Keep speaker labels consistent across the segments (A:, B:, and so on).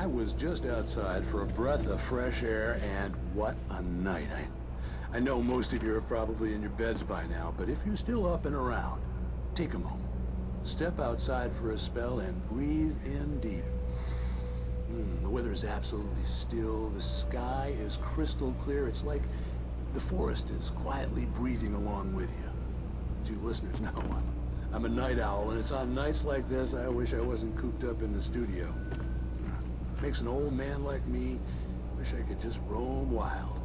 A: was just outside for a breath of fresh air, and what a night. I know most of you are probably in your beds by now, but if you're still up and around, take a moment. Step outside for a spell and breathe in deep. The weather is absolutely still. The sky is crystal clear. It's like the forest is quietly breathing along with you. As you listeners know, I'm a night owl, and it's on nights like this I wish I wasn't cooped up in the studio. Makes an old man like me wish I could just roam wild.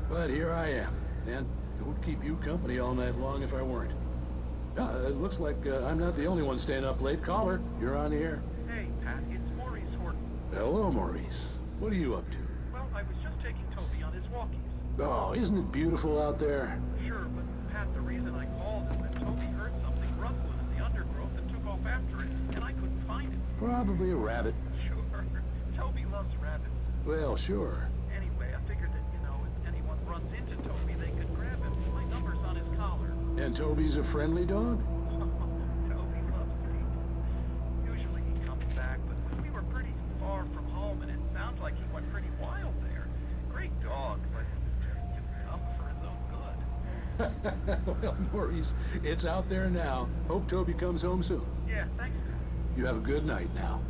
A: But here I am, and it would keep you company all night long if I weren't. It looks like I'm not the only one staying up late. Caller, you're on the air.
B: Hey, Pat, it's Maurice Horton.
A: Hello, Maurice. What are you up to?
B: Well, I was just taking Toby on his walkies.
A: Oh, isn't it beautiful out there?
B: Sure, but Pat, the reason I called is that Toby heard something rustling in the undergrowth and took off after it, and I couldn't find it.
A: Probably a rabbit.
B: Sure. Toby loves rabbits.
A: Well, sure.
B: Anyway, I figured that, if anyone runs into Toby, they could grab him. My number's on his collar.
A: And Toby's a friendly dog?
B: Toby loves me. Usually he comes back, but we were pretty far from home, and it sounds like he went pretty wild there. Great dog, but dumb for his own good.
A: Well, Maurice, it's out there now. Hope Toby comes home soon.
B: Yeah, thanks, Pat.
A: You have a good night now.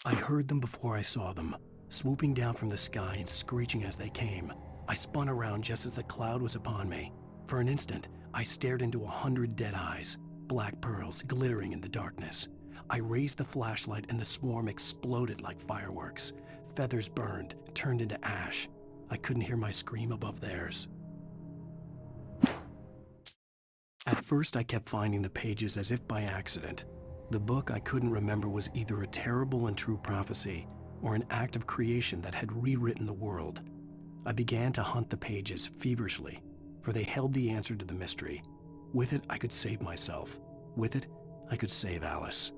C: I heard them before I saw them, swooping down from the sky and screeching as they came. I spun around just as the cloud was upon me. For an instant, I stared into 100 dead eyes, black pearls glittering in the darkness. I raised the flashlight and the swarm exploded like fireworks. Feathers burned, turned into ash. I couldn't hear my scream above theirs. At first, I kept finding the pages as if by accident. The book I couldn't remember was either a terrible and true prophecy or an act of creation that had rewritten the world. I began to hunt the pages feverishly, for they held the answer to the mystery. With it, I could save myself. With it, I could save Alice.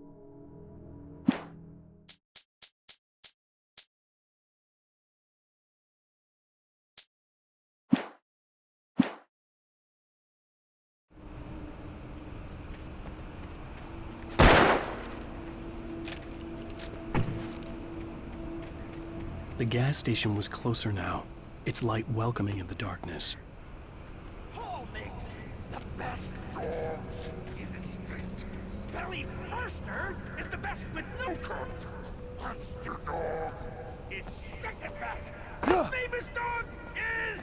C: The gas station was closer now, its light welcoming in the darkness.
D: Paul makes the best dogs in the state. Belly Burster is the best with no contest. Monster Dog is second best. The famous dog is...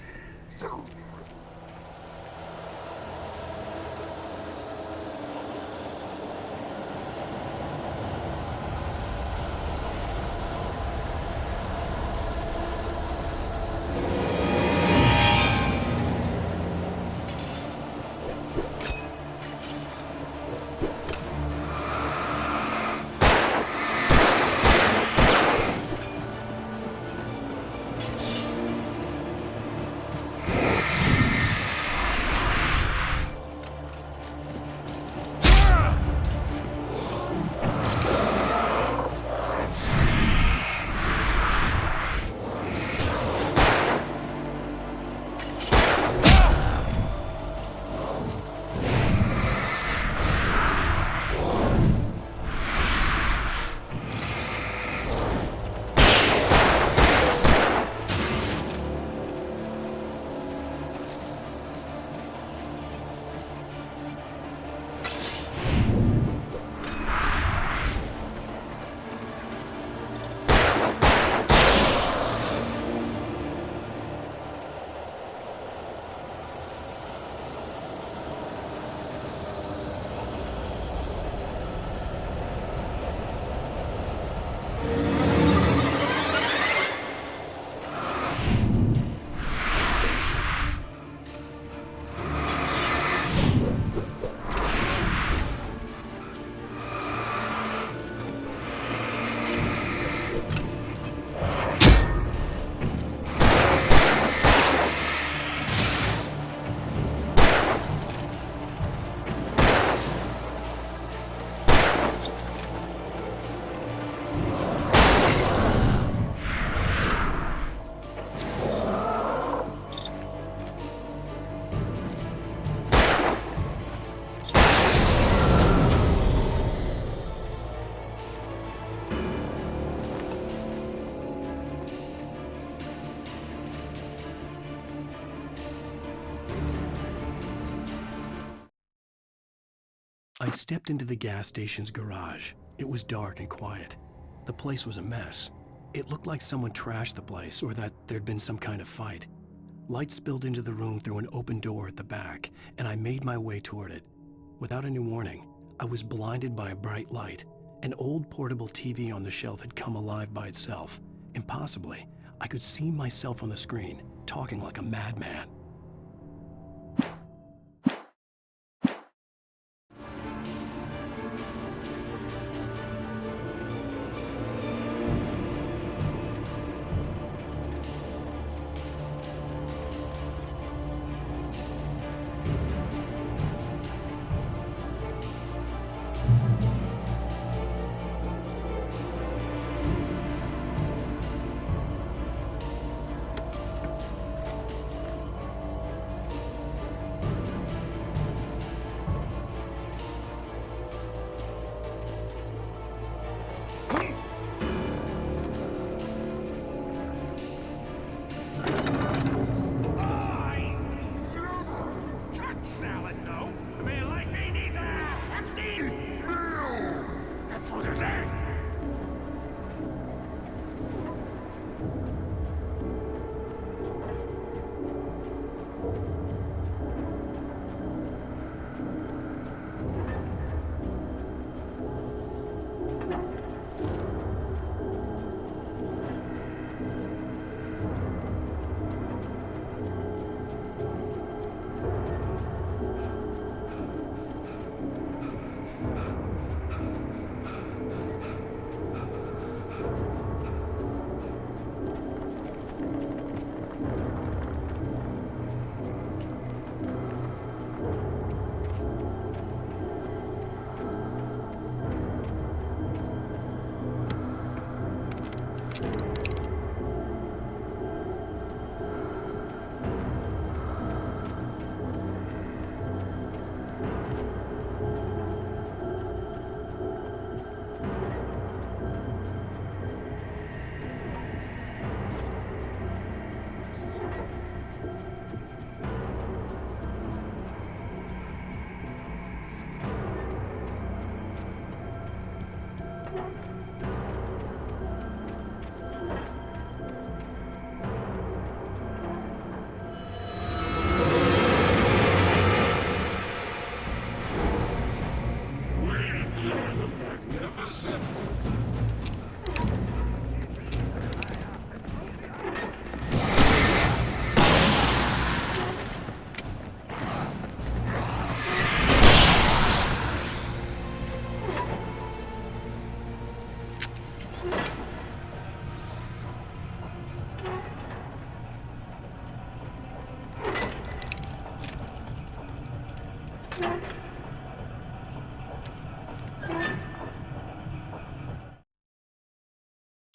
C: I stepped into the gas station's garage. It was dark and quiet. The place was a mess. It looked like someone trashed the place or that there'd been some kind of fight. Light spilled into the room through an open door at the back, and I made my way toward it. Without any warning, I was blinded by a bright light. An old portable TV on the shelf had come alive by itself. Impossibly, I could see myself on the screen, talking like a madman.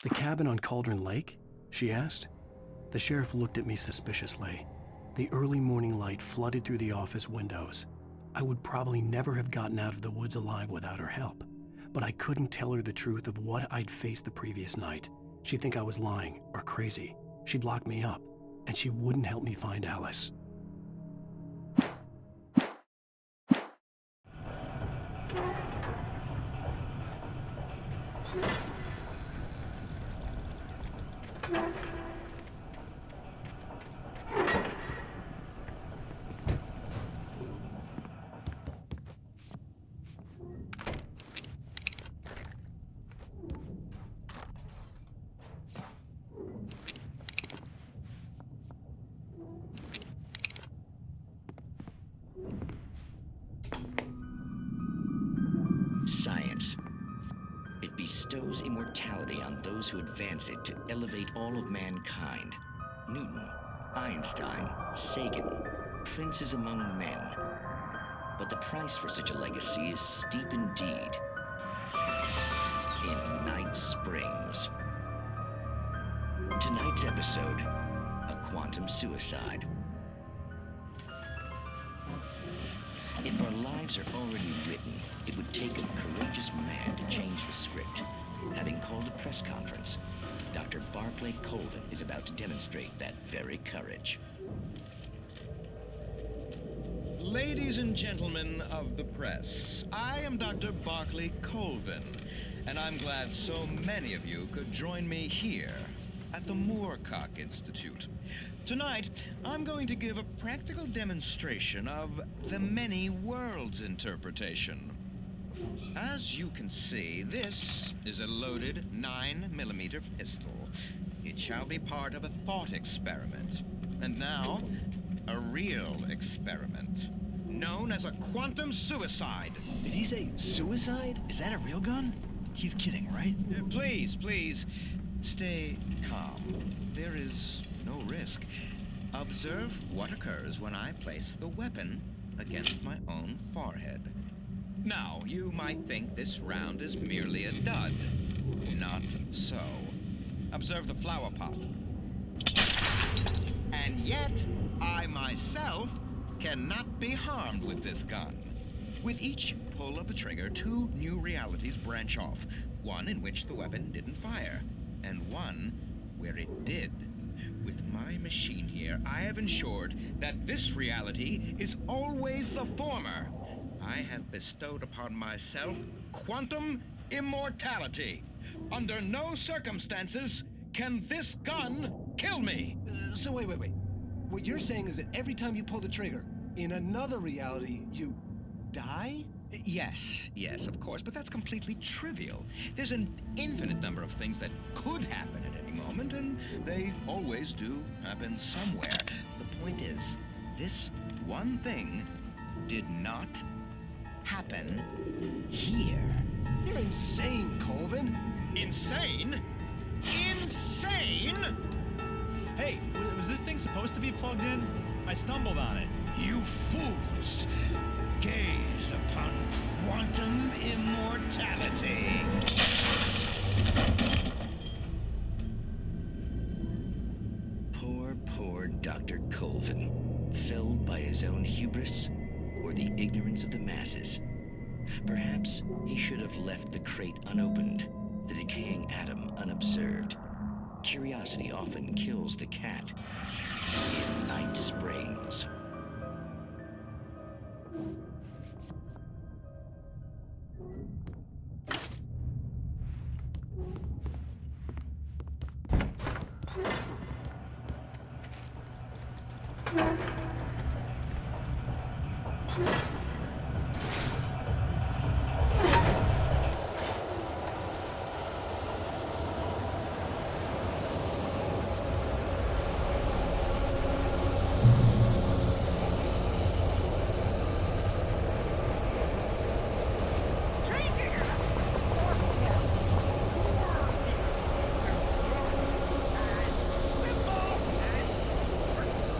C: The cabin on Cauldron Lake? She asked. The sheriff looked at me suspiciously. The early morning light flooded through the office windows. I would probably never have gotten out of the woods alive without her help, but I couldn't tell her the truth of what I'd faced the previous night. She'd think I was lying or crazy. She'd lock me up, and she wouldn't help me find Alice.
E: Science. It bestows immortality on those who advance it to elevate all of mankind. Newton, Einstein, Sagan, princes among men. But the price for such a legacy is steep indeed. In Night Springs. Tonight's episode, a quantum suicide. If our lives are already written, it would take a courageous man to change the script. Having called a press conference, Dr. Barclay Colvin is about to demonstrate that very courage.
F: Ladies and gentlemen of the press, I am Dr. Barclay Colvin, and I'm glad so many of you could join me here at the Moorcock Institute. Tonight, I'm going to give a practical demonstration of the many worlds interpretation. As you can see, this is a loaded 9mm pistol. It shall be part of a thought experiment. And now, a real experiment, known as a quantum suicide.
G: Did he say suicide? Is that a real gun? He's kidding, right?
F: Please, stay calm. There is no risk. Observe what occurs when I place the weapon against my own forehead. Now, you might think this round is merely a dud. Not so. Observe the flower pot. And yet, I myself cannot be harmed with this gun. With each pull of the trigger, 2 new realities branch off. One in which the weapon didn't fire, and one where it did. With my machine here, I have ensured that this reality is always the former. I have bestowed upon myself quantum immortality. Under no circumstances can this gun kill me.
G: So wait. What you're saying is that every time you pull the trigger, in another reality, you die?
F: Yes, of course, but that's completely trivial. There's an infinite number of things that could happen at any moment, and they always do happen somewhere. The point is, this one thing did not happen here.
G: You're insane, Colvin.
F: Insane? Insane?
H: Hey, was this thing supposed to be plugged in? I stumbled on it.
F: You fools! Gaze upon quantum immortality.
E: Poor Dr. Colvin, felled by his own hubris or the ignorance of the masses. Perhaps he should have left the crate unopened, the decaying atom unobserved. Curiosity often kills the cat. In Night Springs.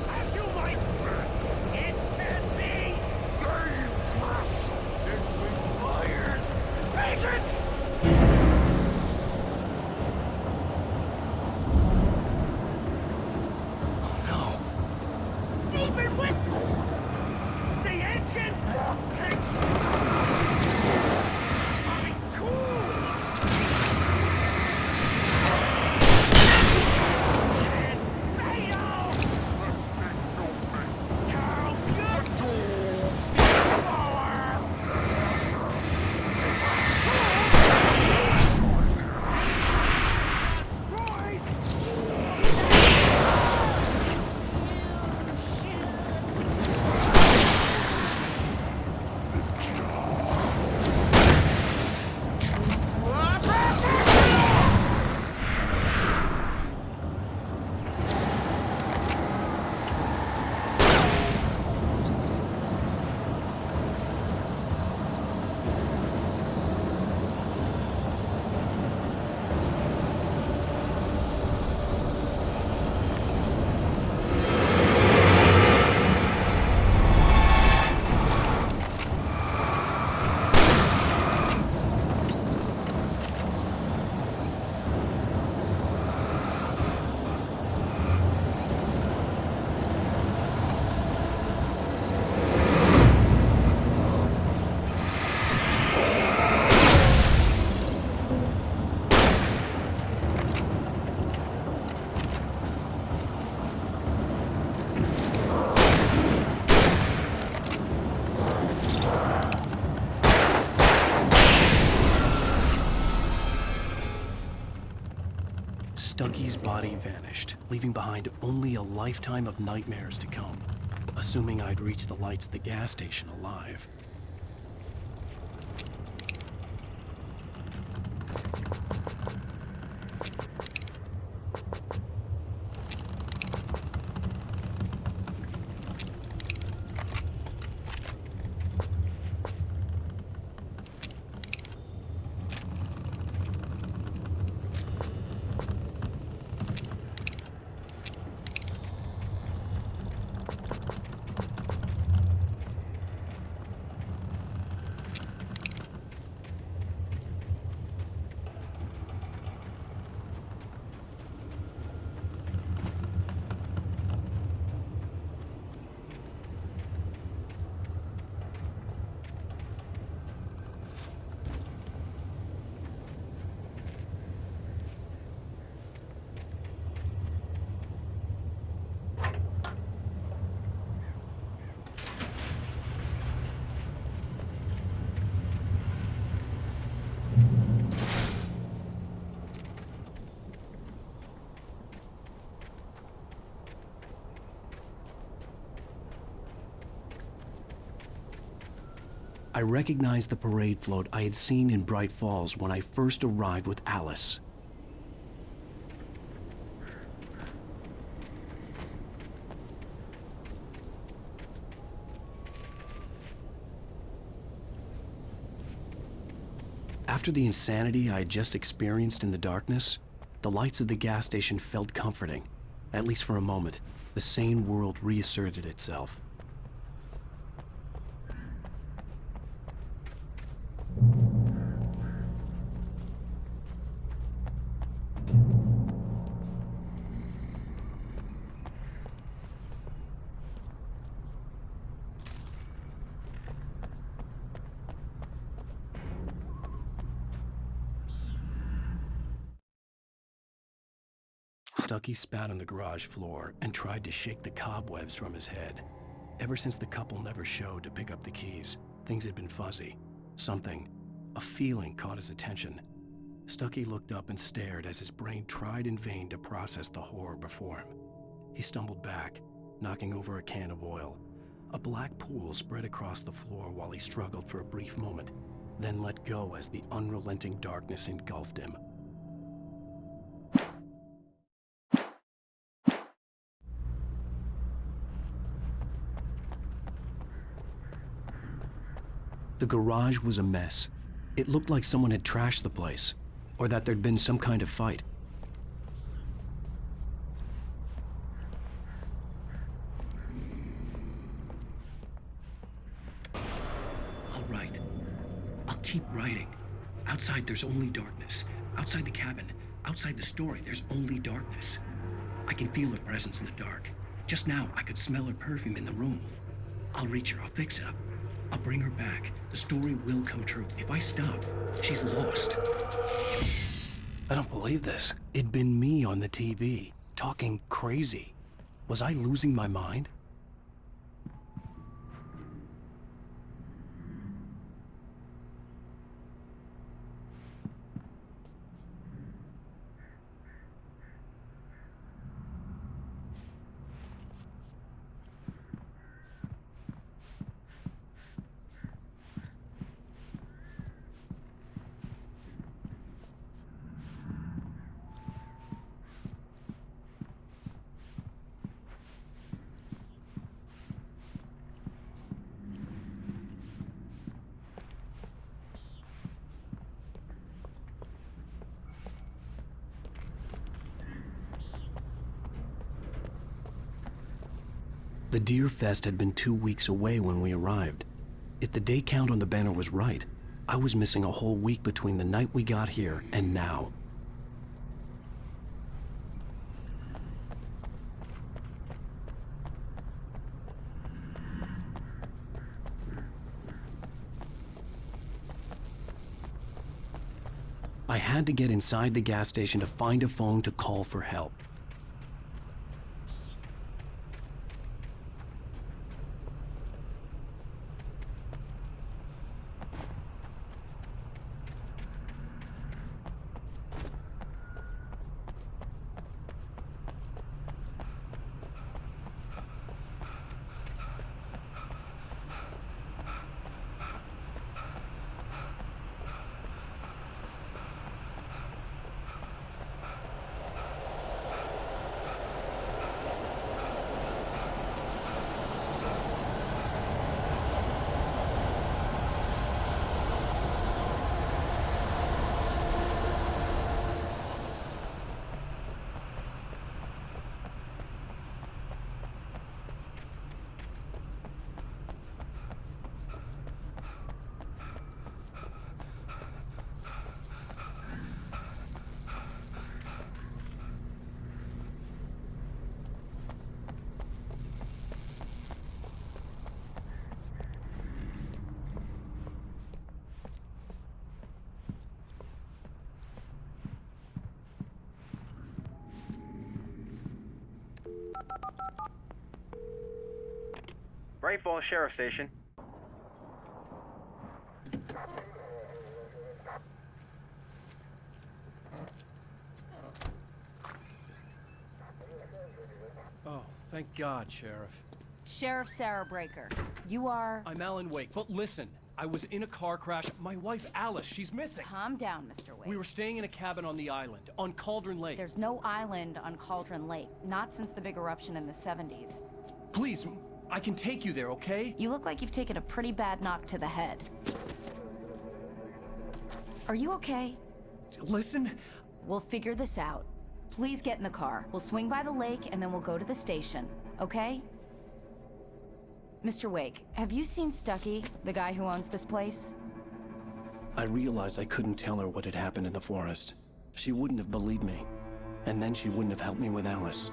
D: As you might
C: Stucky's body vanished, leaving behind only a lifetime of nightmares to come, assuming I'd reach the lights at the gas station alive. I recognized the parade float I had seen in Bright Falls when I first arrived with Alice. After the insanity I had just experienced in the darkness, the lights of the gas station felt comforting. At least for a moment, the sane world reasserted itself. Stucky spat on the garage floor and tried to shake the cobwebs from his head. Ever since the couple never showed to pick up the keys, things had been fuzzy. Something, a feeling caught his attention. Stucky looked up and stared as his brain tried in vain to process the horror before him. He stumbled back, knocking over a can of oil. A black pool spread across the floor while he struggled for a brief moment, then let go as the unrelenting darkness engulfed him. The garage was a mess. It looked like someone had trashed the place, or that there'd been some kind of fight. I'll write. I'll keep writing. Outside, there's only darkness. Outside the cabin, outside the story, there's only darkness. I can feel her presence in the dark. Just now, I could smell her perfume in the room. I'll reach her. I'll fix it up. I'll bring her back. The story will come true. If I stop, she's lost. I don't believe this. It'd been me on the TV, talking crazy. Was I losing my mind? The Deer Fest had been 2 weeks away when we arrived. If the day count on the banner was right, I was missing a whole week between the night we got here and now. I had to get inside the gas station to find a phone to call for help.
B: Bright Falls Sheriff Station.
C: Oh, thank God, Sheriff.
I: Sheriff Sarah Breaker. You are...
C: I'm Alan Wake, but listen, I was in a car crash. My wife, Alice, she's missing.
I: Calm down, Mr. Wake.
C: We were staying in a cabin on the island, on Cauldron Lake.
I: There's no island on Cauldron Lake, not since the big eruption in the 70s.
C: Please, I can take you there, okay?
I: You look like you've taken a pretty bad knock to the head. Are you okay?
C: Listen.
I: We'll figure this out. Please get in the car. We'll swing by the lake and then we'll go to the station, okay? Mr. Wake, have you seen Stucky, the guy who owns this place?
C: I realized I couldn't tell her what had happened in the forest. She wouldn't have believed me. And then she wouldn't have helped me with Alice.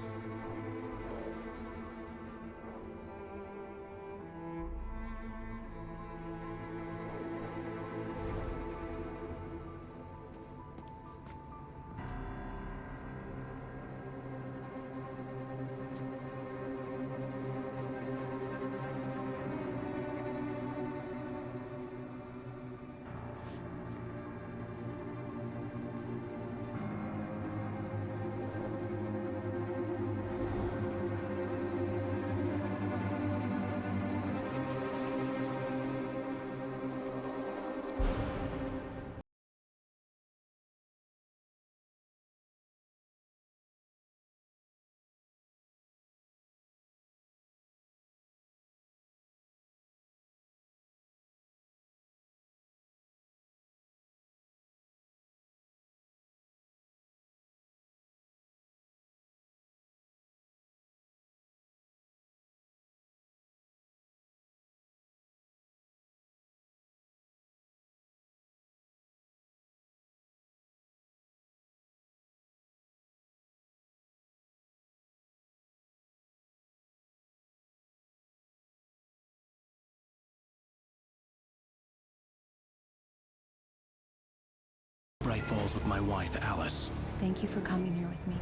C: Bright Falls with my wife, Alice.
I: Thank you for coming here with me.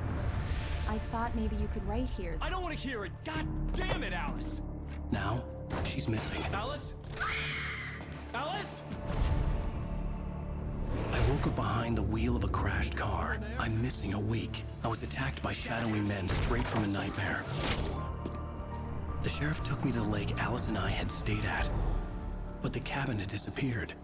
I: I thought maybe you could write here.
C: I don't want to hear it! God damn it, Alice! Now, she's missing. Alice? Alice? I woke up behind the wheel of a crashed car. I'm missing a week. I was attacked by shadowy men straight from a nightmare. The sheriff took me to the lake Alice and I had stayed at. But the cabin had disappeared.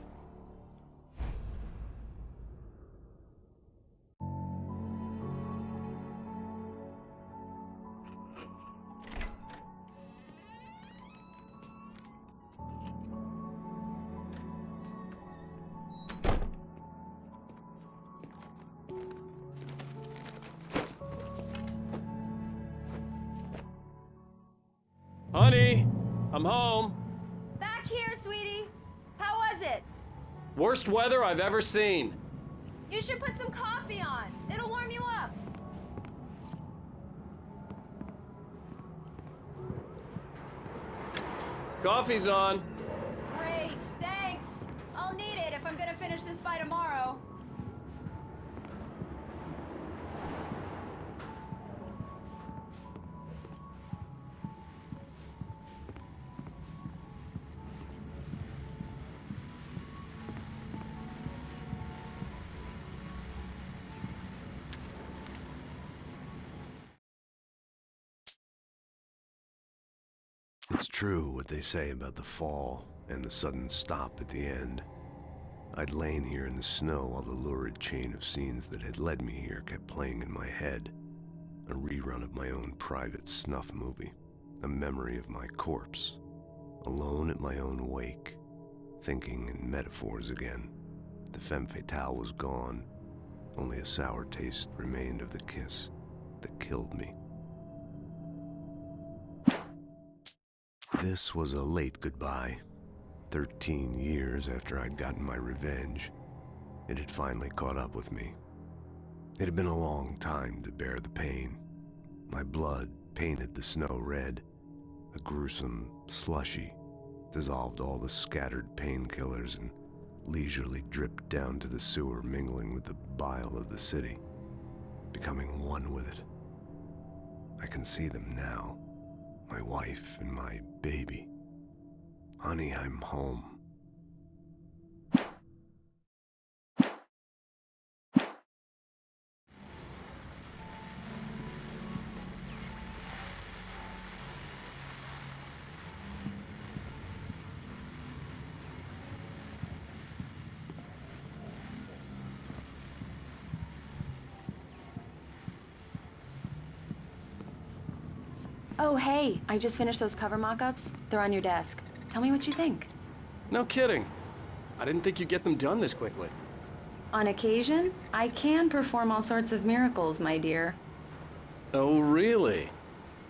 C: Honey, I'm home.
I: Back here, sweetie. How was it?
C: Worst weather I've ever seen.
I: You should put some coffee on. It'll warm you up.
C: Coffee's on.
I: Great, thanks. I'll need it if I'm gonna finish this by tomorrow.
J: It's true what they say about the fall and the sudden stop at the end. I'd lain here in the snow while the lurid chain of scenes that had led me here kept playing in my head. A rerun of my own private snuff movie. A memory of my corpse. Alone at my own wake. Thinking in metaphors again. The femme fatale was gone. Only a sour taste remained of the kiss that killed me. This was a late goodbye. 13 years after I'd gotten my revenge, it had finally caught up with me. It had been a long time to bear the pain. My blood painted the snow red. A gruesome slushy dissolved all the scattered painkillers and leisurely dripped down to the sewer, mingling with the bile of the city, becoming one with it. I can see them now. My wife and my baby. Honey, I'm home.
I: Oh, hey, I just finished those cover mock-ups. They're on your desk. Tell me what you think.
C: No kidding. I didn't think you'd get them done this quickly.
I: On occasion, I can perform all sorts of miracles, my dear.
C: Oh, really?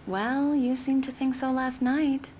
I: Well, you seemed to think so last night.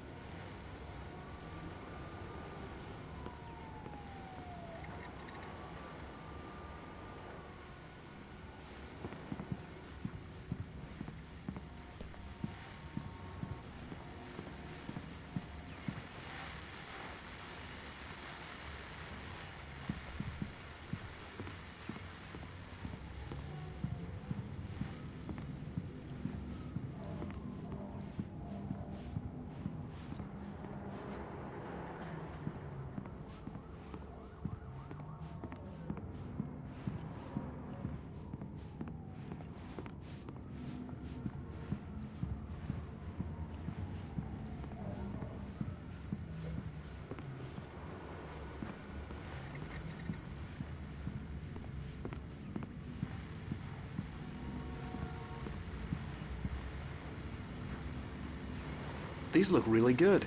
C: These look really good.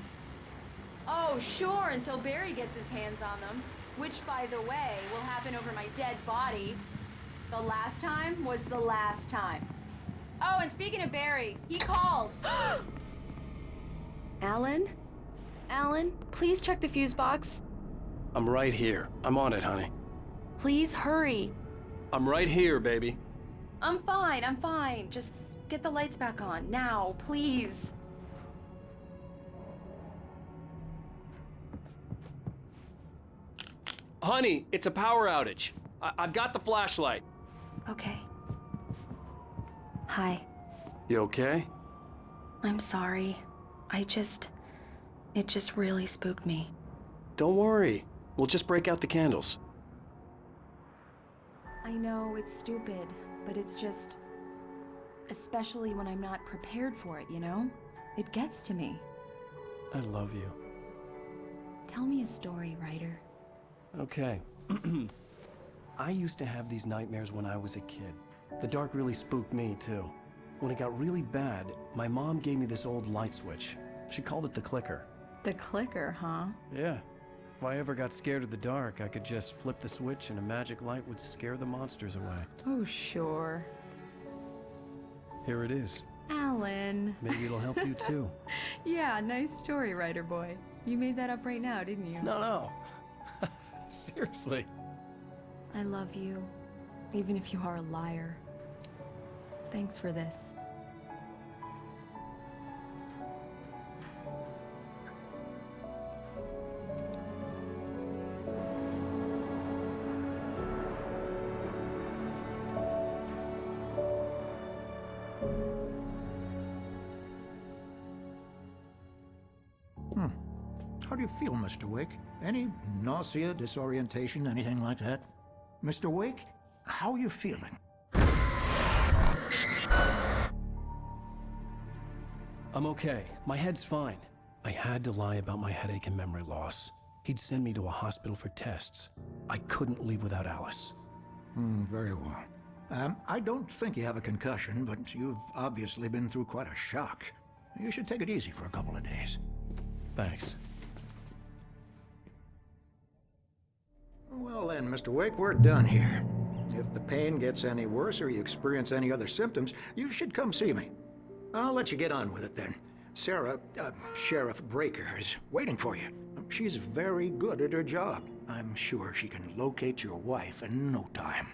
I: Oh, sure, until Barry gets his hands on them. Which, by the way, will happen over my dead body. The last time was the last time. Oh, and speaking of Barry, he called. Alan? Alan, please check the fuse box.
C: I'm right here. I'm on it, honey.
I: Please hurry.
C: I'm right here, baby.
I: I'm fine. Just get the lights back on, now, please.
C: Honey, it's a power outage. I've got the flashlight.
I: Okay. Hi.
C: You okay?
I: I'm sorry. It just really spooked me.
C: Don't worry. We'll just break out the candles.
I: I know it's stupid, but it's just... especially when I'm not prepared for it, you know? It gets to me.
C: I love you.
I: Tell me a story, writer.
C: Okay. I used to have these nightmares when I was a kid. The dark really spooked me, too. When it got really bad, my mom gave me this old light switch. She called it the clicker.
I: The clicker, huh?
C: Yeah. If I ever got scared of the dark, I could just flip the switch and a magic light would scare the monsters away.
I: Oh, sure.
C: Here it is.
I: Alan.
C: Maybe it'll help you, too.
I: Yeah, nice story, writer boy. You made that up right now, didn't you?
C: No. Seriously.
I: I love you, even if you are a liar. Thanks for this.
K: How do you feel, Mr. Wake? Any nausea, disorientation, anything like that? Mr. Wake, how are you feeling?
C: I'm okay. My head's fine. I had to lie about my headache and memory loss. He'd send me to a hospital for tests. I couldn't leave without Alice.
K: Very well. I don't think you have a concussion, but you've obviously been through quite a shock. You should take it easy for a couple of days.
C: Thanks.
K: Well then, Mr. Wake, we're done here. If the pain gets any worse or you experience any other symptoms, you should come see me. I'll let you get on with it then. Sarah, Sheriff Breaker, is waiting for you. She's very good at her job. I'm sure she can locate your wife in no time.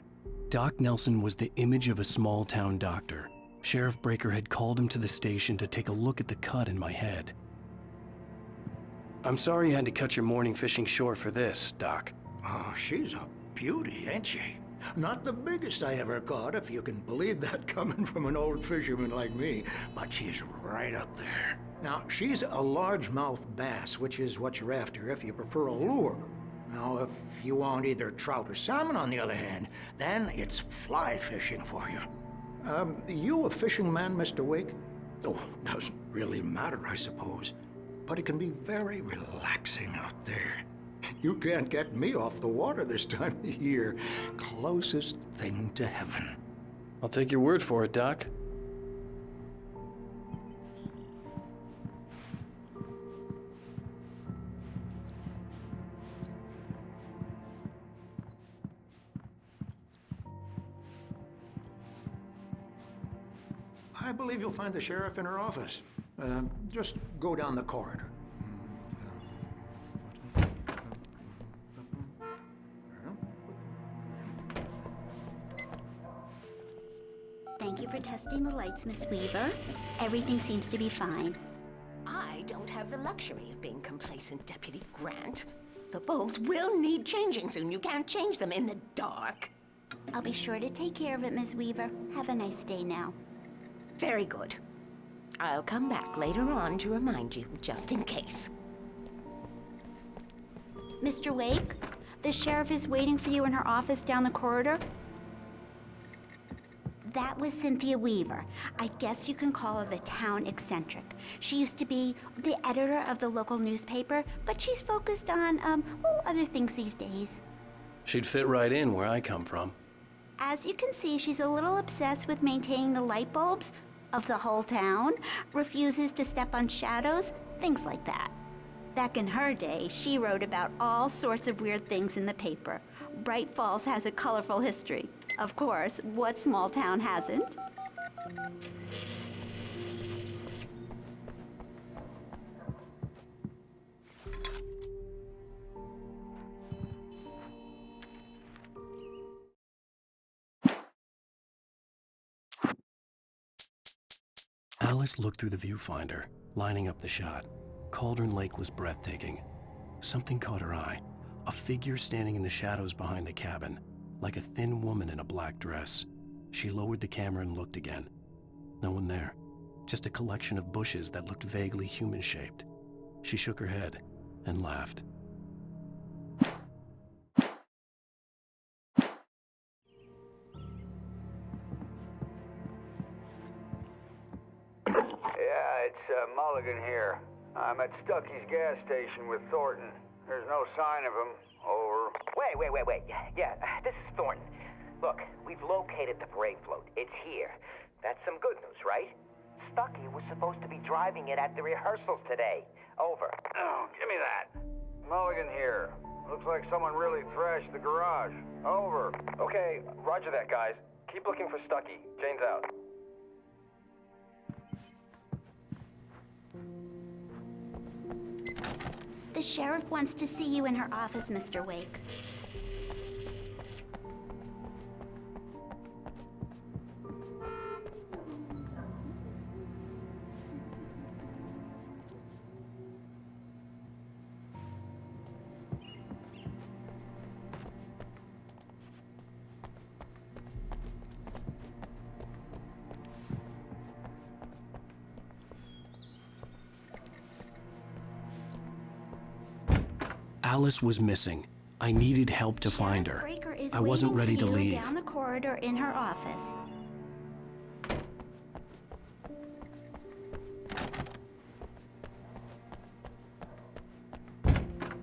C: Doc Nelson was the image of a small-town doctor. Sheriff Breaker had called him to the station to take a look at the cut in my head. I'm sorry you had to cut your morning fishing short for this, Doc.
K: Oh, she's a beauty, ain't she? Not the biggest I ever caught, if you can believe that coming from an old fisherman like me, but she's right up there. Now, she's a largemouth bass, which is what you're after if you prefer a lure. Now, if you want either trout or salmon, on the other hand, then it's fly fishing for you. You a fishing man, Mr. Wake? Oh, doesn't really matter, I suppose. But it can be very relaxing out there. You can't get me off the water this time of year. Closest thing to heaven.
C: I'll take your word for it, Doc.
K: I believe you'll find the sheriff in her office. Just go down the corridor.
L: Thank you for testing the lights, Miss Weaver. Everything seems to be fine.
M: I don't have the luxury of being complacent, Deputy Grant. The bulbs will need changing soon. You can't change them in the dark.
L: I'll be sure to take care of it, Miss Weaver. Have a nice day now.
M: Very good. I'll come back later on to remind you, just in case.
L: Mr. Wake, the sheriff is waiting for you in her office down the corridor. That was Cynthia Weaver. I guess you can call her the town eccentric. She used to be the editor of the local newspaper, but she's focused on, other things these days.
C: She'd fit right in where I come from.
L: As you can see, she's a little obsessed with maintaining the light bulbs of the whole town, refuses to step on shadows, things like that. Back in her day, she wrote about all sorts of weird things in the paper. Bright Falls has a colorful history. Of course, what small town hasn't?
C: Alice looked through the viewfinder, lining up the shot. Cauldron Lake was breathtaking. Something caught her eye. A figure standing in the shadows behind the cabin, like a thin woman in a black dress. She lowered the camera and looked again. No one there. Just a collection of bushes that looked vaguely human-shaped. She shook her head and laughed.
N: Yeah, it's Mulligan here. I'm at Stucky's gas station with Thornton. There's no sign of him. Over.
O: Wait. Yeah, this is Thornton. Look, we've located the brake float. It's here. That's some good news, right? Stucky was supposed to be driving it at the rehearsals today. Over.
N: Oh, give me that. Mulligan here. Looks like someone really thrashed the garage. Over.
O: Okay, roger that, guys. Keep looking for Stucky. Jane's out.
L: The sheriff wants to see you in her office, Mr. Wake.
C: Alice was missing. I needed help to find her. I wasn't ready to leave.
L: Down the corridor in her office.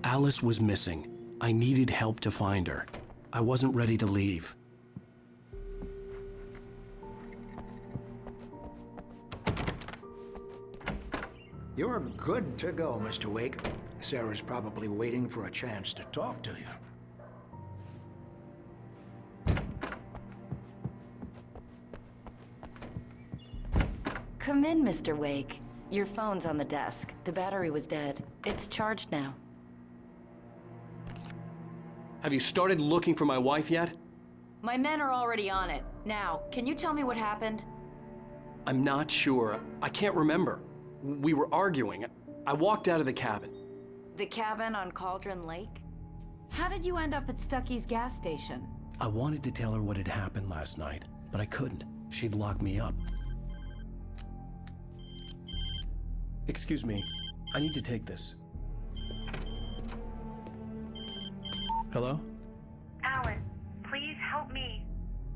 C: Alice was missing. I needed help to find her. I wasn't ready to leave.
K: You're good to go, Mr. Wake. Sarah's probably waiting for a chance to talk to you.
P: Come in, Mr. Wake. Your phone's on the desk. The battery was dead. It's charged now.
C: Have you started looking for my wife yet?
P: My men are already on it. Now, can you tell me what happened?
C: I'm not sure. I can't remember. We were arguing. I walked out of the cabin.
P: The cabin on Cauldron Lake?
I: How did you end up at Stucky's gas station?
C: I wanted to tell her what had happened last night, but I couldn't. She'd lock me up. Excuse me, I need to take this. Hello?
Q: Alice, please help me.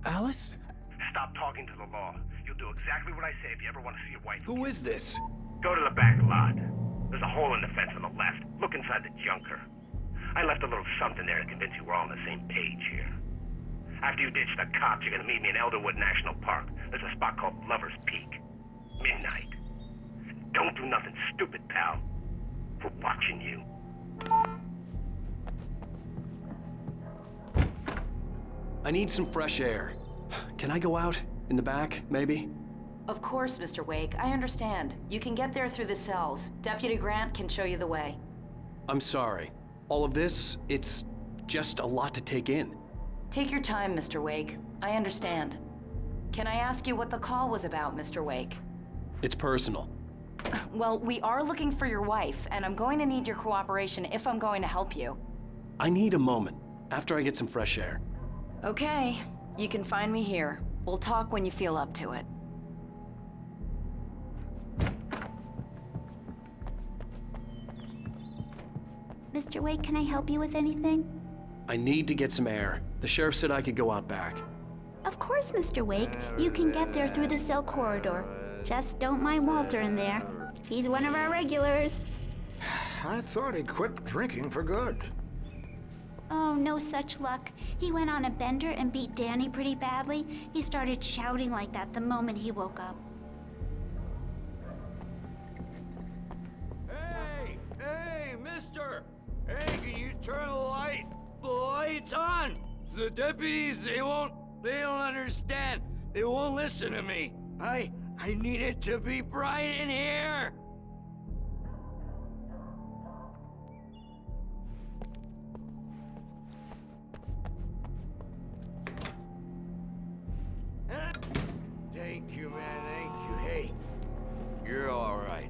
C: Alice?
R: Stop talking to the law. You'll do exactly what I say if you ever want to see your wife.
C: Who is this?
R: Go to the back lot. There's a hole in the fence on the left. Look inside the junker. I left a little something there to convince you we're all on the same page here. After you ditch the cops, you're gonna meet me in Elderwood National Park. There's a spot called Lover's Peak. Midnight. Don't do nothing stupid, pal. We're watching you.
C: I need some fresh air. Can I go out? In the back, maybe?
P: Of course, Mr. Wake. I understand. You can get there through the cells. Deputy Grant can show you the way.
C: I'm sorry. All of this, it's just a lot to take in.
P: Take your time, Mr. Wake. I understand. Can I ask you what the call was about, Mr. Wake?
C: It's personal.
P: Well, we are looking for your wife, and I'm going to need your cooperation if I'm going to help you.
C: I need a moment, after I get some fresh air.
P: Okay. You can find me here. We'll talk when you feel up to it.
L: Mr. Wake, can I help you with anything?
C: I need to get some air. The sheriff said I could go out back.
L: Of course, Mr. Wake. You can get there through the cell corridor. Just don't mind Walter in there. He's one of our regulars.
K: I thought he'd quit drinking for good.
L: Oh, no such luck. He went on a bender and beat Danny pretty badly. He started shouting like that the moment he woke up.
D: Hey, mister! Hey, can you turn the lights on? The deputies, they don't understand. They won't listen to me. I need it to be bright in here. Thank you, man, thank you. Hey, you're all right.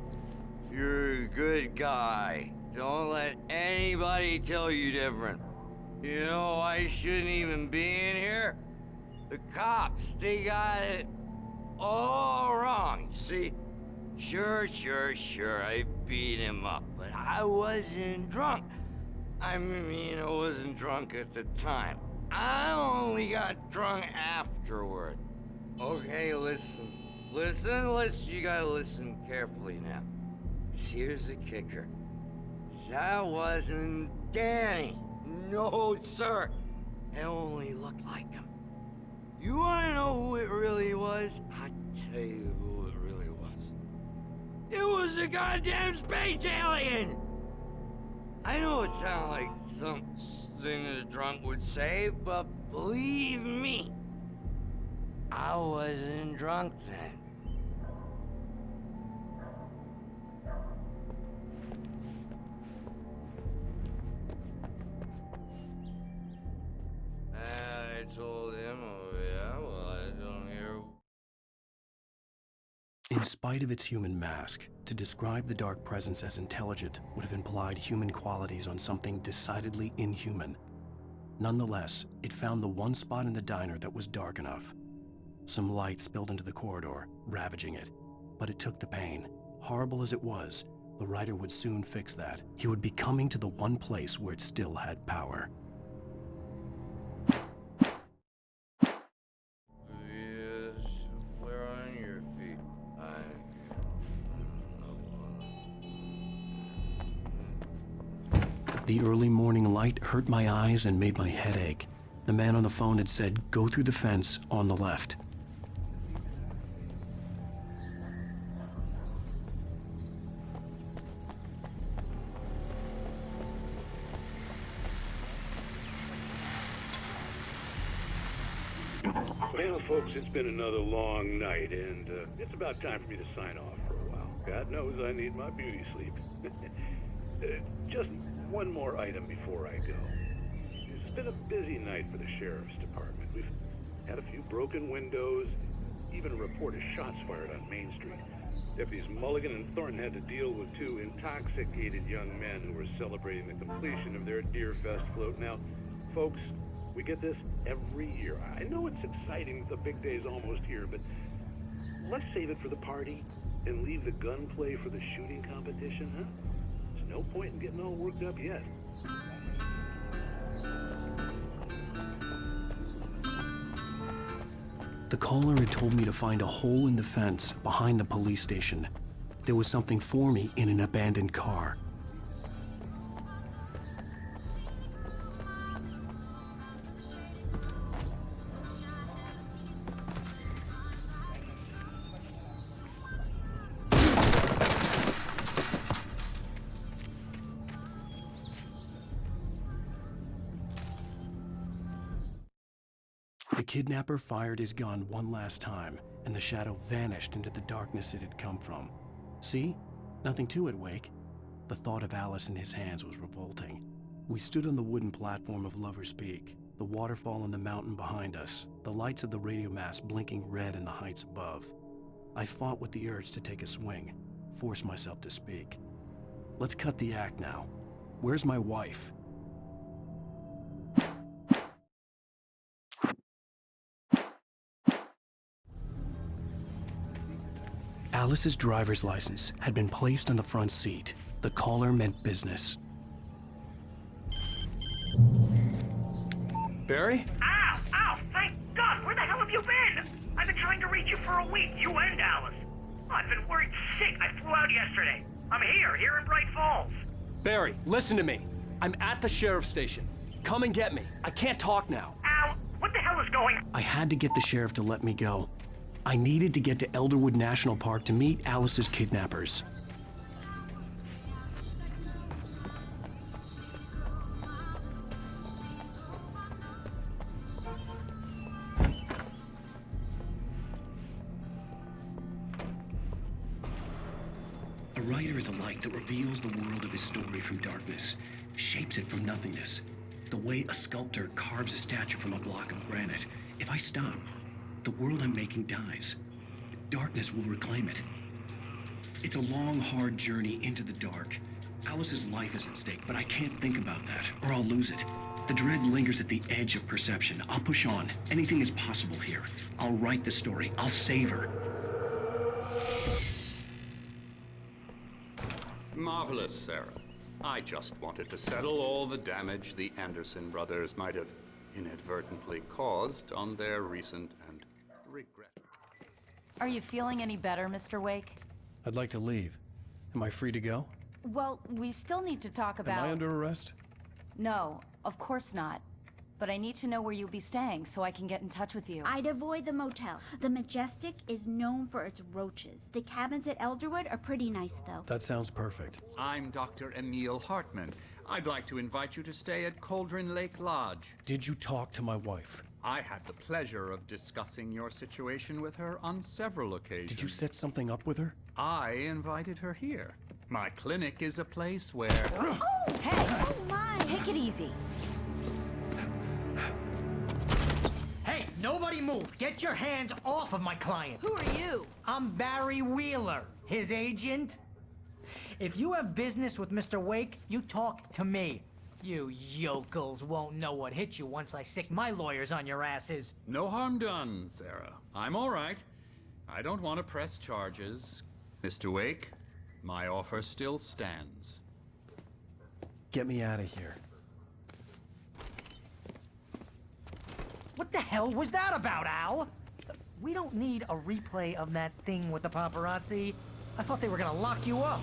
D: You're a good guy. Don't let anybody tell you different. You know, I shouldn't even be in here. The cops, they got it all wrong. See, sure, I beat him up, but I wasn't drunk. I mean, I wasn't drunk at the time. I only got drunk afterward. Okay, listen, you gotta listen carefully now. Here's the kicker. That wasn't Danny. No, sir. It only looked like him. You wanna know who it really was? I'll tell you who it really was. It was a goddamn space alien! I know it sounds like something a drunk would say, but believe me, I wasn't drunk then. I told him, oh yeah, well, I don't hear.
C: In spite of its human mask, to describe the dark presence as intelligent would have implied human qualities on something decidedly inhuman. Nonetheless, it found the one spot in the diner that was dark enough. Some light spilled into the corridor, ravaging it. But it took the pain. Horrible as it was, the writer would soon fix that. He would be coming to the one place where it still had power.
D: Yes, clear on your feet.
C: The early morning light hurt my eyes and made my head ache. The man on the phone had said, "Go through the fence on the left."
A: Well, folks, it's been another long night, and it's about time for me to sign off for a while. God knows I need my beauty sleep. Just one more item before I go. It's been a busy night for the Sheriff's Department. We've had a few broken windows, even a report of shots fired on Main Street. Deputies Mulligan and Thornton had to deal with two intoxicated young men who were celebrating the completion of their Deer Fest float. Now, folks, We get this every year. I know it's exciting, the big day's almost here, but let's save it for the party and leave the gunplay for the shooting competition, huh? There's no point in getting all worked up yet.
C: The caller had told me to find a hole in the fence behind the police station. There was something for me in an abandoned car. The kidnapper fired his gun one last time, and the shadow vanished into the darkness it had come from. See? Nothing to it, Wake. The thought of Alice in his hands was revolting. We stood on the wooden platform of Lover's Peak, the waterfall on the mountain behind us, the lights of the radio mast blinking red in the heights above. I fought with the urge to take a swing, force myself to speak. Let's cut the act now. Where's my wife? Alice's driver's license had been placed on the front seat. The caller meant business.
S: Barry?
R: Ow! Ow! Thank God! Where the hell have you been? I've been trying to reach you for a week, you and Alice. I've been worried sick. I flew out yesterday. I'm here in Bright Falls.
S: Barry, listen to me. I'm at the sheriff's station. Come and get me. I can't talk now.
R: Ow! What the hell is going on?
C: I had to get the sheriff to let me go. I needed to get to Elderwood National Park to meet Alice's kidnappers. A writer is a light that reveals the world of his story from darkness, shapes it from nothingness. The way a sculptor carves a statue from a block of granite. If I stop, the world I'm making dies. Darkness will reclaim it. It's a long, hard journey into the dark. Alice's life is at stake, but I can't think about that, or I'll lose it. The dread lingers at the edge of perception. I'll push on. Anything is possible here. I'll write the story. I'll save her.
T: Marvelous, Sarah. I just wanted to settle all the damage the Anderson brothers might have inadvertently caused on their recent and regret.
P: Are you feeling any better, Mr. Wake?
C: I'd like to leave. Am I free to go?
P: Well, we still need to talk about...
C: Am I under arrest?
P: No, of course not. But I need to know where you'll be staying so I can get in touch with you.
L: I'd avoid the motel. The Majestic is known for its roaches. The cabins at Elderwood are pretty nice, though.
C: That sounds perfect.
T: I'm Dr. Emil Hartman. I'd like to invite you to stay at Cauldron Lake Lodge.
C: Did you talk to my wife?
T: I had the pleasure of discussing your situation with her on several occasions.
C: Did you set something up with her?
T: I invited her here. My clinic is a place where...
L: Oh!
P: Hey!
L: Oh, my!
P: Take it easy.
U: Hey, nobody move! Get your hands off of my client!
I: Who are you?
U: I'm Barry Wheeler, his agent. If you have business with Mr. Wake, you talk to me. You yokels won't know what hit you once I sick my lawyers on your asses.
T: No harm done, Sarah. I'm all right. I don't want to press charges. Mr. Wake, my offer still stands.
C: Get me out of here.
U: What the hell was that about, Al? We don't need a replay of that thing with the paparazzi. I thought they were gonna lock you up.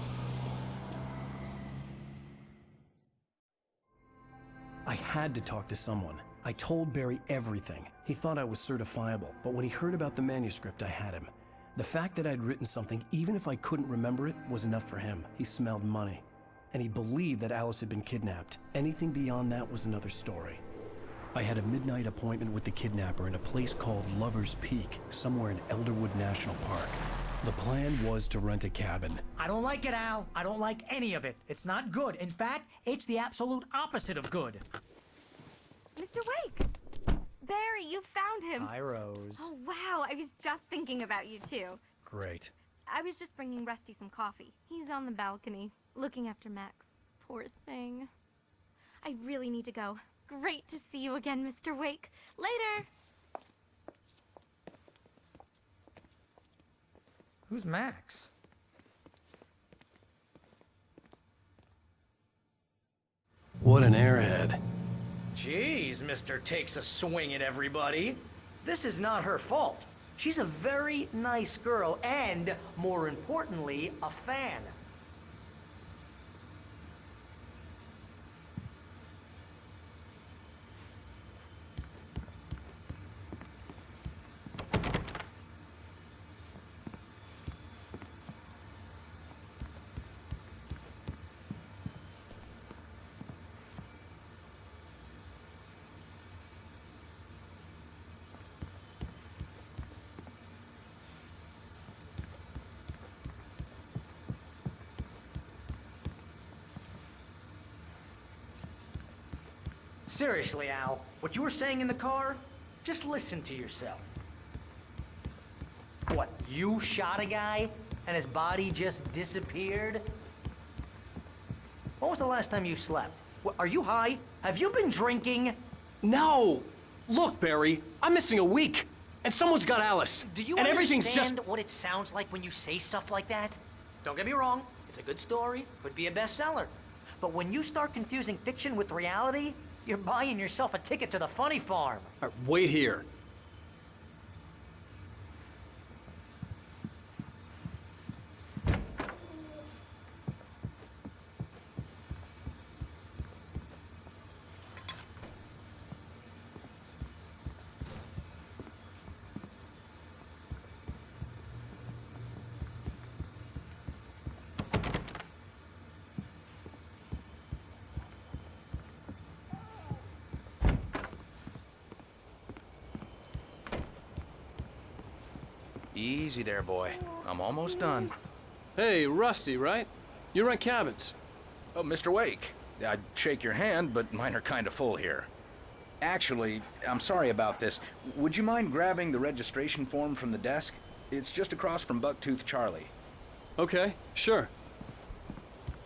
C: I had to talk to someone. I told Barry everything. He thought I was certifiable, but when he heard about the manuscript, I had him. The fact that I'd written something, even if I couldn't remember it, was enough for him. He smelled money. And he believed that Alice had been kidnapped. Anything beyond that was another story. I had a midnight appointment with the kidnapper in a place called Lover's Peak, somewhere in Elderwood National Park. The plan was to rent a cabin.
U: I don't like it, Al. I don't like any of it. It's not good. In fact, it's the absolute opposite of good.
V: Mr. Wake! Barry, you found him!
U: Hi, Rose.
V: Oh, wow. I was just thinking about you, too.
C: Great.
V: I was just bringing Rusty some coffee. He's on the balcony, looking after Max. Poor thing. I really need to go. Great to see you again, Mr. Wake. Later.
U: Who's Max?
C: What an airhead.
U: Jeez, Mr. Takes a swing at everybody. This is not her fault. She's a very nice girl and, more importantly, a fan. Seriously, Al, what you were saying in the car, just listen to yourself. What, you shot a guy and his body just disappeared? When was the last time you slept? What, are you high? Have you been drinking?
S: No! Look, Barry, I'm missing a week, and someone's got Alice.
U: Do you
S: and everything's
U: understand
S: just...
U: what it sounds like when you say stuff like that? Don't get me wrong, it's a good story, could be a bestseller. But when you start confusing fiction with reality, you're buying yourself a ticket to the funny farm.
S: All right, wait here.
G: Easy there, boy. I'm almost done.
S: Hey, Rusty, right? You rent cabins.
G: Oh, Mr. Wake. I'd shake your hand, but mine are kind of full here. Actually, I'm sorry about this. Would you mind grabbing the registration form from the desk? It's just across from Bucktooth Charlie.
S: Okay, sure.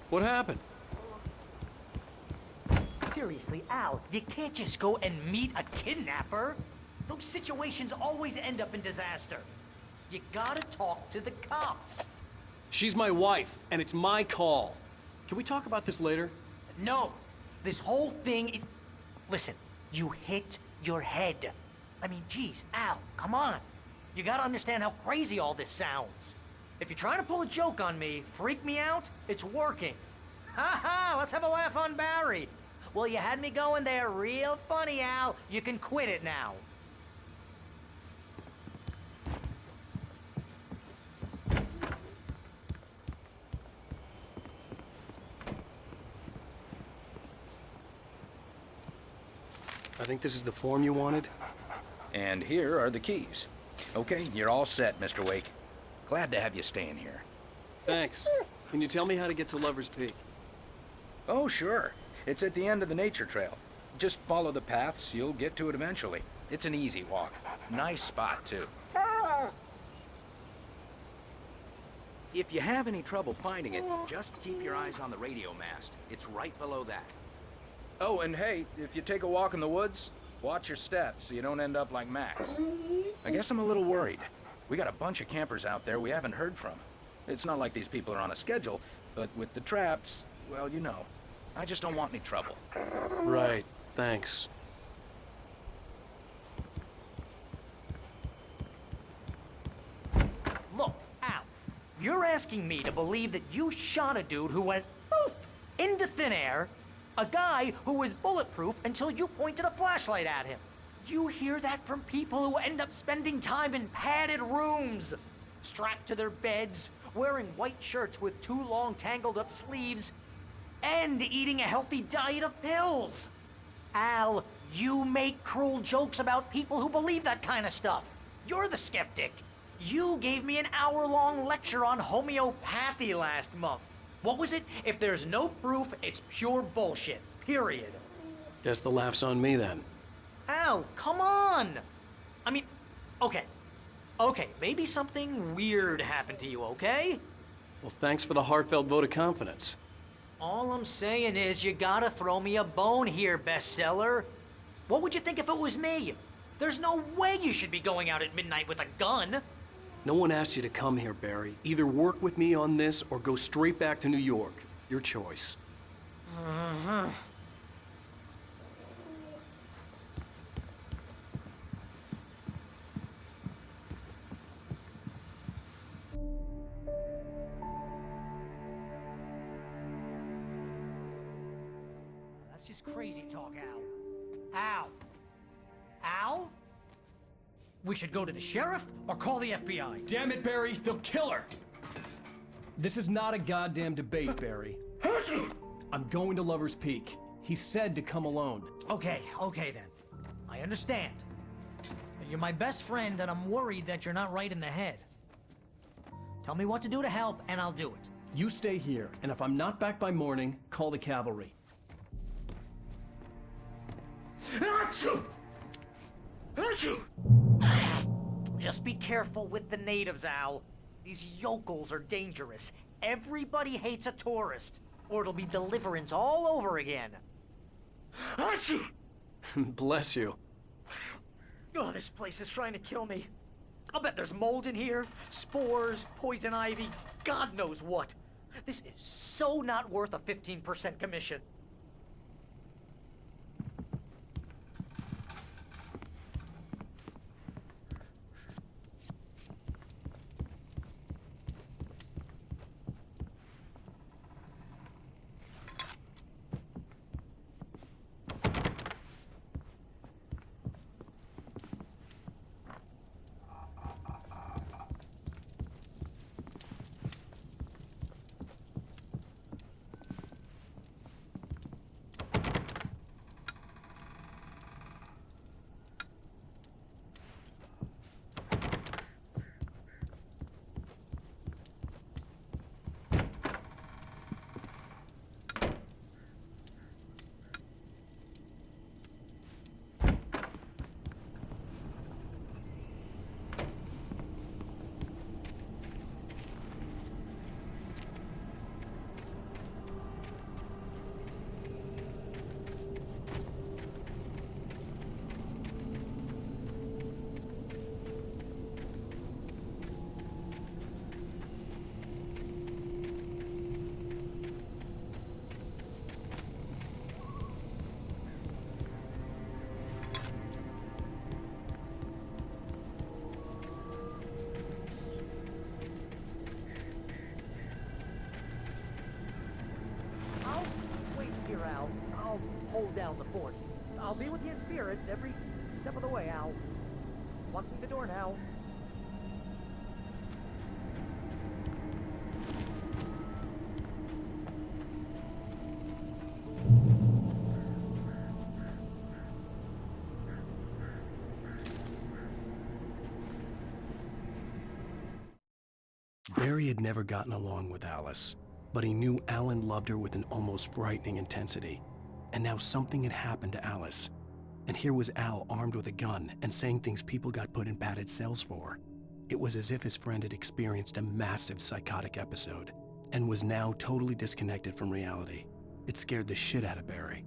S: What happened?
U: Seriously, Al, you can't just go and meet a kidnapper. Those situations always end up in disaster. You gotta talk to the cops.
S: She's my wife, and it's my call. Can we talk about this later?
U: No. This whole thing... Listen, you hit your head. I mean, geez, Al, come on. You gotta understand how crazy all this sounds. If you're trying to pull a joke on me, freak me out, it's working. Ha ha, let's have a laugh on Barry. Well, you had me going there real funny, Al. You can quit it now.
S: I think this is the form you wanted.
G: And here are the keys. Okay, you're all set, Mr. Wake. Glad to have you staying here.
S: Thanks. Can you tell me how to get to Lover's Peak?
G: Oh, sure. It's at the end of the nature trail. Just follow the paths, you'll get to it eventually. It's an easy walk. Nice spot, too. If you have any trouble finding it, just keep your eyes on the radio mast. It's right below that. Oh, and hey, if you take a walk in the woods, watch your steps so you don't end up like Max. I guess I'm a little worried. We got a bunch of campers out there we haven't heard from. It's not like these people are on a schedule, but with the traps, well, you know. I just don't want any trouble.
S: Right, thanks.
U: Look, Al, you're asking me to believe that you shot a dude who went poof into thin air, a guy who was bulletproof until you pointed a flashlight at him. You hear that from people who end up spending time in padded rooms, strapped to their beds, wearing white shirts with too long tangled up sleeves, and eating a healthy diet of pills. Al, you make cruel jokes about people who believe that kind of stuff. You're the skeptic. You gave me an hour-long lecture on homeopathy last month. What was it? If there's no proof, it's pure bullshit. Period.
C: Guess the laugh's on me then.
U: Al, come on! I mean, okay. Okay, maybe something weird happened to you, okay?
C: Well, thanks for the heartfelt vote of confidence.
U: All I'm saying is you gotta throw me a bone here, bestseller. What would you think if it was me? There's no way you should be going out at midnight with a gun.
C: No one asked you to come here, Barry. Either work with me on this or go straight back to New York. Your choice.
U: That's just crazy talk, Al. Al? Al? We should go to the sheriff or call the FBI.
S: Damn it, Barry, they'll kill her! This is not a goddamn debate, Barry. I'm going to Lover's Peak. He said to come alone.
U: Okay then. I understand. You're my best friend, and I'm worried that you're not right in the head. Tell me what to do to help, and I'll do it.
S: You stay here, and if I'm not back by morning, call the cavalry.
U: Just be careful with the natives, Al. These yokels are dangerous. Everybody hates a tourist, or it'll be Deliverance all over again.
C: Bless you.
U: Oh, this place is trying to kill me. I'll bet there's mold in here, spores, poison ivy, God knows what. This is so not worth a 15% commission. I'll hold down the fort. I'll be with you in spirit every step of the way, Al. Locking the door now.
C: Barry had never gotten along with Alice, but he knew Alan loved her with an almost frightening intensity. And now something had happened to Alice. And here was Al armed with a gun and saying things people got put in padded cells for. It was as if his friend had experienced a massive psychotic episode and was now totally disconnected from reality. It scared the shit out of Barry.